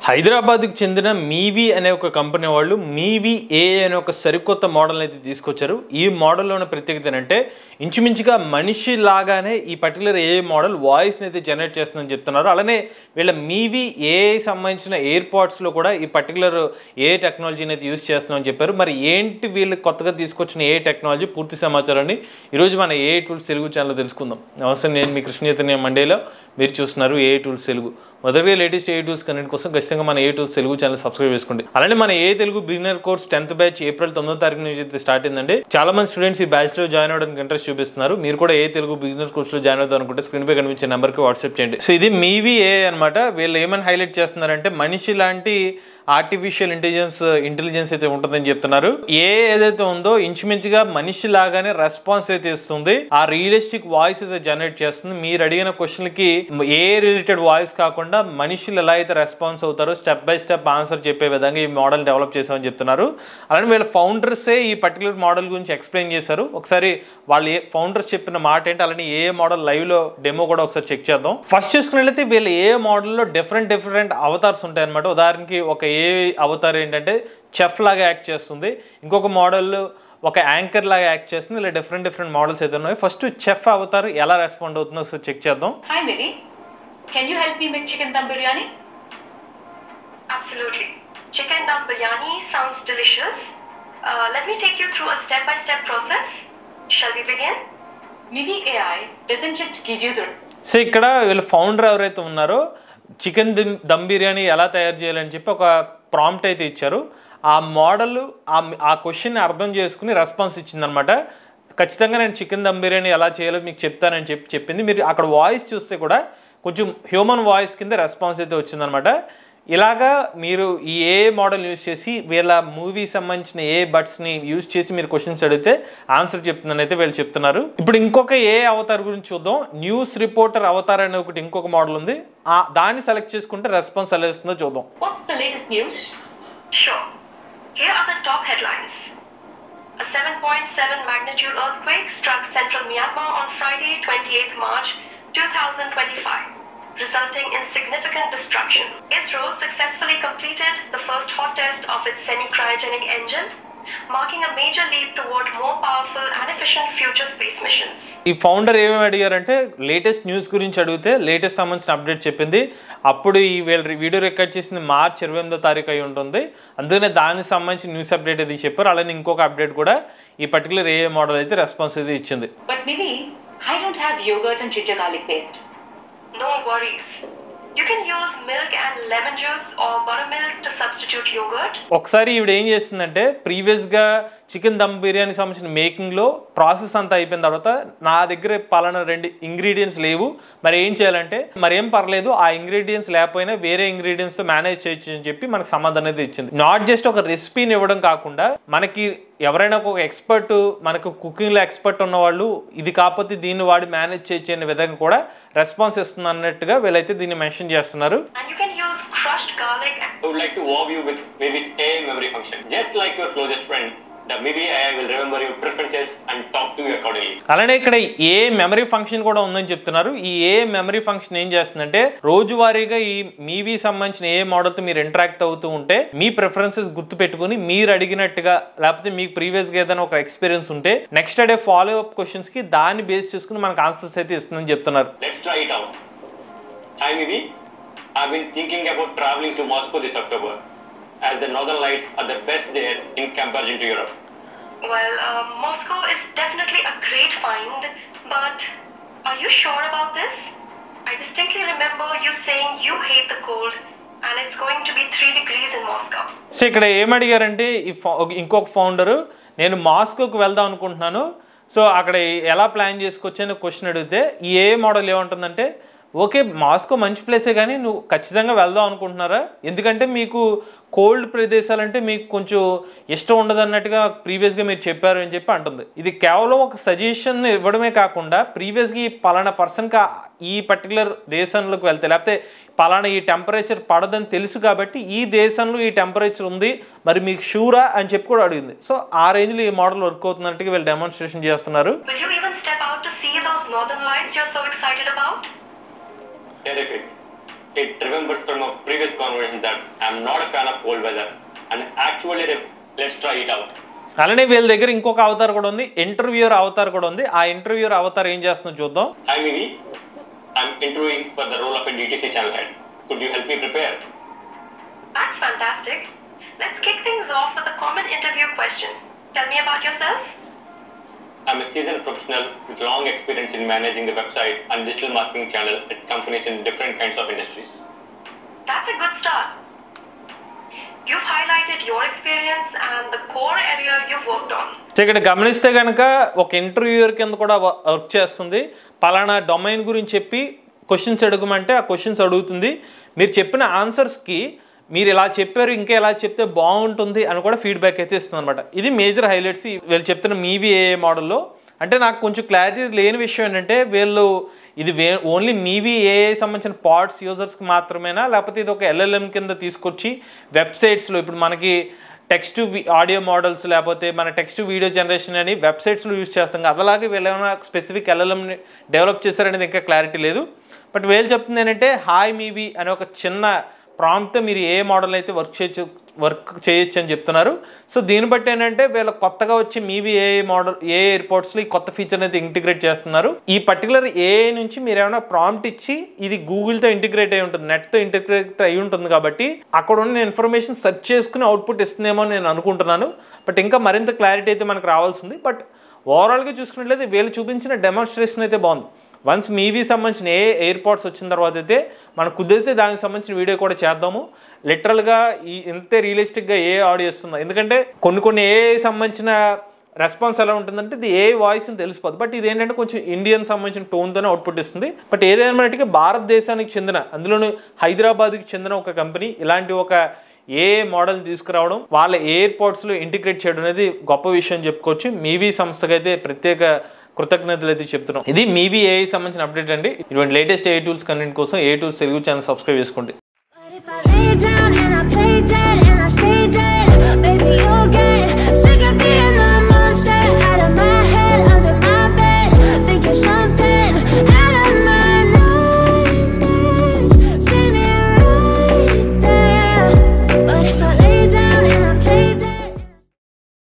హైదరాబాద్కి చెందిన మీవీ అనే ఒక కంపెనీ వాళ్ళు మీవీ ఏ అనే ఒక సరికొత్త మోడల్ అయితే తీసుకొచ్చారు. ఈ మోడల్లోని ప్రత్యేకత ఏంటంటే ఇంచుమించుగా మనిషి లాగానే ఈ పర్టికులర్ ఏ మోడల్ వాయిస్ని అయితే జనరేట్ చేస్తుందని చెప్తున్నారు. అలానే వీళ్ళ మీవీ ఏ సంబంధించిన ఎయిర్పాడ్స్లో కూడా ఈ పర్టికులర్ ఏ టెక్నాలజీని అయితే యూజ్ చేస్తున్నామని చెప్పారు. మరి ఏంటి వీళ్ళు కొత్తగా తీసుకొచ్చిన ఏ టెక్నాలజీ పూర్తి సమాచారాన్ని ఈరోజు మన ఏ టూల్స్ తెలుగు ఛానల్లో తెలుసుకుందాం. నమస్తే, నేను మీ కృష్ణ చైతన్య మండేలో, మీరు చూస్తున్నారు ఏ టూల్స్ తెలుగు. మొదటిగా లేటెస్ట్ ఏ టూల్స్ కనెక్ట్ కోసం ఖచ్చితంగా మన A tools Telugu channel subscribe చేసుకోండి. అలానే మన A Telugu beginner course 10th batch April 9వ తారీఖు నుంచి అయితే స్టార్ట్ అయిందండి. చాలా మంది స్టూడెంట్స్ ఈ బ్యాచ్ లో జాయిన్ అవడానికి ఇంట్రెస్ట్ చూపిస్తున్నారు. మీరు కూడా ఏ తెలుగు బిగినర్ కోర్స్ లో జాయిన్ అవుతారు అనుకుంటే స్క్రీన్ పై కనిపించే నెంబర్ కి వాట్సాప్ చేయండి. సో ఇది మీవీ ఏ అనమాట. వీళ్ళు ఏమని హైలైట్ చేస్తున్నారంటే మనిషి లాంటి ఆర్టిఫిషియల్ ఇంటెలిజెన్స్ అయితే ఉంటుందని చెప్తున్నారు. ఏదైతే ఉందో ఇంచుమించుగా మనిషి లాగానే రెస్పాన్స్ అయితే ఇస్తుంది. ఆ రియలిస్టిక్ వాయిస్ అయితే జనరేట్ చేస్తుంది. మీరు అడిగిన క్వశ్చన్లకి ఏ రిలేటెడ్ వాయిస్ కాకుండా మనుషులు ఎలా అయితే రెస్పాన్స్ అవుతారో స్టెప్ బై స్టెప్ ఆన్సర్ చెప్పే విధంగా ఈ మోడల్ డెవలప్ చేసామని చెప్తున్నారు. అలానే వీళ్ళ ఫౌండర్సే ఈ పర్టికులర్ మోడల్ గురించి ఎక్స్ప్లెయిన్ చేశారు. ఒకసారి వాళ్ళు ఫౌండర్స్ చెప్పిన మాట ఏంటి, అలానే ఏ మోడల్ లైవ్ లో డెమో కూడా ఒకసారి చెక్ చేద్దాం. ఫస్ట్ చూసుకున్నట్లయితే వీళ్ళు ఏ మోడల్లో డిఫరెంట్ అవతార్స్ ఉంటాయి అనమాట. ఉదాహరణకి ఒక ఏ అవతార్ ఏంటంటే చెఫ్ లాగా యాక్ట్ చేస్తుంది, ఇంకొక మోడల్ ఒక యాంకర్ లాగా యాక్ట్ చేస్తుంది. ఇలా డిఫరెంట్ మోడల్స్ అయితే ఉన్నాయి. ఫస్ట్ చెఫ్ అవతార్ ఎలా రెస్పాండ్ అవుతుందో ఒకసారి చెక్ చేద్దాం. Hi Mimi, can you help me make chicken dum biryani? Absolutely. Chicken dum biryani sounds delicious. Let me take you through a step-by-step process. Shall we begin? Mimi AI doesn't just give you the so ఇక్కడ వీళ్ళ founder ఎవరైతే ఉన్నారో chicken dum biryani ఎలా తయారు చేయాలని చెప్పి ఒక prompt అయితే ఇచ్చారు. ఆ మోడల్ ఆ క్వశ్చన్ని అర్థం చేసుకుని రెస్పాన్స్ ఇచ్చిందనమాట. ఖచ్చితంగా నేను చికెన్ దమ్ బిర్యానీ ఎలా చేయాలో మీకు చెప్తానని చెప్పింది. మీరు అక్కడ వాయిస్ చూస్తే కూడా కొంచెం హ్యూమన్ వాయిస్ కింద రెస్పాన్స్ అయితే వచ్చిందనమాట. ఇలాగా మీరు ఈ ఏ మోడల్ యూజ్ చేసి వీళ్ళ మూవీ సంబంధించిన ఏ బట్స్ని యూజ్ చేసి మీరు క్వశ్చన్స్ అడిగితే ఆన్సర్ చెప్తుందని అయితే వీళ్ళు చెప్తున్నారు. ఇప్పుడు ఇంకొక ఏ అవతార్ గురించి చూద్దాం. న్యూస్ రిపోర్టర్ అవతార్ అనే ఒకటి ఇంకొక మోడల్ ఉంది. దాన్ని సెలెక్ట్ చేసుకుంటే రెస్పాన్స్ ఎలా వస్తుందో చూద్దాం. What's the latest news? Sure. Here are the top headlines. A 7.7 magnitude earthquake struck central Myanmar on Friday, 28th March 2025. Resulting in significant destruction. ISRO successfully completed the first hot test of its semi-cryogenic engine, marking a major leap toward more powerful and efficient future space missions. ఈ founder ఏమేమి అడిగారంటే latest news గురించి అడిగితే latest సంబంధించిన update చెప్పింది. అప్పుడు ఈ video record చేసింది March 28వ తారీఖు అయి ఉంటుంది. అందుకనే దానికి సంబంధించిన న్యూస్ అప్డేట్ అది చెప్పారు. అలానే ఇంకొక అప్డేట్ కూడా ఈ పర్టికులర్ ఏ మోడల్ అయితే రెస్పాన్స్ అయితే ఇచ్చింది. But Mimi, I don't have yogurt and ginger garlic paste. No worries. You can use milk and lemon juice or buttermilk to substitute yogurt. ఒకసారి ఈవిడ ఏం చేస్తుందంటే ప్రీవియస్గా చికెన్ దమ్ బిర్యానీ సంబంధించిన మేకింగ్లో ప్రాసెస్ అంతా అయిపోయిన తర్వాత నా దగ్గర పలానా 2 ఇంగ్రీడియంట్స్ లేవు, మరి ఏం చేయాలంటే మరి ఏం పర్లేదు, ఆ ఇంగ్రీడియంట్స్ లేకపోయినా వేరే ఇంగ్రీడియంట్స్తో మేనేజ్ చేయొచ్చు అని చెప్పి మనకు సమాధానం అయితే ఇచ్చింది. నాట్ జస్ట్ ఒక రెసిపీని ఇవ్వడం కాకుండా మనకి ఎవరైనా ఒక ఎక్స్పర్ట్, మనకు కుకింగ్లో ఎక్స్పర్ట్ ఉన్నవాళ్ళు ఇది కాకపోతే దీన్ని వాడి మేనేజ్ చేయొచ్చు అనే విధంగా కూడా రెస్పాన్స్ ఇస్తుంది అన్నట్టుగా వీళ్ళైతే దీన్ని మెన్షన్ చేస్తున్నారు. And you can use crushed garlic. I would like to wow you with Mivi's AI memory function. Just like your closest friend, the Mivi AI will remember your preferences and talk to you accordingly. అలానే ఇక్కడ ఏ memory function కూడా ఉందని చెప్తున్నారు. ఈ ఏ memory function ఏం చేస్తుందంటే రోజువారీగా ఈ మీవీ సంబంధించిన ఏ మోడల్తో మీరు ఇంటరాక్ట్ అవుతూ ఉంటే మీ ప్రిఫరెన్సెస్ గుర్తు పెట్టుకుని మీరు అడిగినట్టుగా లేకపోతే మీకు ప్రీవియస్గా ఏదైనా ఒక ఎక్స్పీరియన్స్ ఉంటే next day follow up questions కి దాన్ని బేస్ చేసుకుని మనకు ఆన్సర్స్ అయితే ఇస్తుందని చెప్తున్నారు. Let's try it out. Hi Mivi, I've been thinking about traveling to Moscow this October, as the Northern Lights are the best there in comparison to Europe. Well, Moscow is definitely a great find, but are you sure about this? I distinctly remember you saying you hate the cold and it's going to be 3 degrees in Moscow. So ఇక్కడ ఏమడిగారంటే ఇంకొక founder నేను మాస్కోకి వెళ్దాం అనుకుంటున్నాను, so అక్కడ ఎలా plan చేసుకోవచ్చు అని question అడిగితే ఈ ఏ మోడల్ ఏమంటుందంటే ఓకే మాస్కో మంచి ప్లేసే కానీ నువ్వు ఖచ్చితంగా వెళ్దాం అనుకుంటున్నారా, ఎందుకంటే మీకు కోల్డ్ ప్రదేశాలంటే మీకు కొంచెం ఇష్టం ఉండదు అన్నట్టుగా ప్రీవియస్గా మీరు చెప్పారు అని చెప్పి అంటుంది. ఇది కేవలం ఒక సజెషన్ ఇవ్వడమే కాకుండా ప్రీవియస్గా ఈ పలానా పర్సన్కి ఈ పర్టికులర్ దేశంలోకి వెళ్తే లేకపోతే పలానా ఈ టెంపరేచర్ పడదని తెలుసు కాబట్టి ఈ దేశంలో ఈ టెంపరేచర్ ఉంది మరి మీకు షూరా అని చెప్పి కూడా అడిగింది. సో ఆ రేంజ్లో ఈ మోడల్ వర్క్ అవుతున్నట్టుగా వీళ్ళు డెమాన్స్ట్రేషన్ చేస్తున్నారు. Will you even step out to see those northern lights you're so excited about? Terrific. it remembers from a previous conversation that I'm not a fan of cold weather and actually let's try it out. అలానే వీళ్ళ దగ్గర ఇంకొక Avatar కూడా ఉంది, interviewer Avatar కూడా ఉంది. ఆ interviewer Avatar ఏం చేస్తుందో చూద్దాం. Hi Mimi, I'm interviewing for the role of a DTC channel head. Could you help me prepare? That's fantastic. Let's kick things off with a common interview question. Tell me about yourself. I'm a seasoned professional with long experience in managing the website and digital marketing channel at companies in different kinds of industries. That's a good start. You've highlighted your experience and the core area you've worked on. ఇక్కడ గమనిస్తే కనుక ఒక interviewer కింద కూడా work చేస్తుంది. పలానా domain గురించి చెప్పి క్వశ్చన్స్ అడగమంటే ఆ క్వశ్చన్స్ అడుగుతుంది. మీరు చెప్పిన ఆన్సర్స్కి మీరు ఇలా చెప్పారు, ఇంకా ఎలా చెప్తే బాగుంటుంది అని కూడా ఫీడ్బ్యాక్ అయితే ఇస్తుంది అనమాట. ఇది మేజర్ హైలైట్స్ వీళ్ళు చెప్తున్న మీబీ ఏఐ మోడల్లో. అంటే నాకు కొంచెం క్లారిటీ లేని విషయం ఏంటంటే వీళ్ళు ఇది ఓన్లీ మీబీ ఏఐ సంబంధించిన పాడ్స్ యూజర్స్కి మాత్రమేనా, లేకపోతే ఇది ఒక ఎల్ఎల్ఎం కింద తీసుకొచ్చి వెబ్సైట్స్లో ఇప్పుడు మనకి టెక్స్ట్ ఆడియో మోడల్స్ లేకపోతే మన టెక్స్ట్ వీడియో జనరేషన్ అని వెబ్సైట్స్లో యూజ్ చేస్తాం కదా, అలాగే వీళ్ళు ఏమైనా స్పెసిఫిక్ ఎల్ఎల్ఎంని డెవలప్ చేశారనేది ఇంకా క్లారిటీ లేదు. బట్ వీళ్ళు చెప్తుంది ఏంటంటే హాయ్ మీబీ అనే ఒక చిన్న ప్రాంప్ట్తో మీరు ఏ మోడల్ అయితే వర్క్ చేయొచ్చు అని చెప్తున్నారు. సో దీన్ని బట్టి ఏంటంటే వీళ్ళు కొత్తగా వచ్చి మీబీ ఏఐ మోడల్ ఏ ఎయిర్పోర్ట్స్లో ఈ కొత్త ఫీచర్ని అయితే ఇంటిగ్రేట్ చేస్తున్నారు. ఈ పర్టికులర్ ఏఐ నుంచి మీరు ఏమైనా ప్రాంప్ట్ ఇచ్చి ఇది గూగుల్తో ఇంటిగ్రేట్ అయి ఉంటుంది, నెట్తో ఇంటిగ్రేట్ అయి ఉంటుంది కాబట్టి అక్కడ ఉన్న ఇన్ఫర్మేషన్ సెర్చ్ చేసుకుని అవుట్పుట్ ఇస్తుందేమో అని నేను అనుకుంటున్నాను. బట్ ఇంకా మరింత క్లారిటీ అయితే మనకు రావాల్సింది. బట్ ఓవరాల్గా చూసుకున్నట్లయితే వీళ్ళు చూపించిన డెమాన్స్ట్రేషన్ అయితే బాగుంది. వన్స్ మీబీ సంబంధించిన ఏ ఎయిర్పోర్ట్స్ వచ్చిన తర్వాత అయితే మనకు కుదిరితే దానికి సంబంధించిన వీడియో కూడా చేద్దాము. లిటరల్గా ఇంతే రియలిస్టిక్గా ఏ ఆడియో ఇస్తుందో, ఎందుకంటే కొన్ని ఏ సంబంధించిన రెస్పాన్స్ ఎలా ఉంటుందంటే ఇది ఏ వాయిస్ అని తెలిసిపోతుంది. బట్ ఇది ఏంటంటే కొంచెం ఇండియన్ సంబంధించిన టోన్తోనే అవుట్పుట్ ఇస్తుంది. బట్ ఏదేమైనట్టుగా భారతదేశానికి చెందిన అందులోనూ హైదరాబాద్కి చెందిన ఒక కంపెనీ ఇలాంటి ఒక ఏ మోడల్ తీసుకురావడం, వాళ్ళ ఎయిర్పోర్ట్స్లో ఇంటిగ్రేట్ చేయడం అనేది గొప్ప విషయం చెప్పుకోవచ్చు. మీబీ సంస్థకి అయితే ప్రత్యేక కృతజ్ఞతలు అయితే చెప్తున్నాం. ఇది మీబీ ఏఐ సంబంధించిన అప్డేట్ అండి. ఇటువంటి లేటెస్ట్ ఏ టూల్స్ కంటెంట్ కోసం ఏ టూల్స్ తెలుగు ఛానల్ సబ్స్క్రైబ్ చేసుకోండి.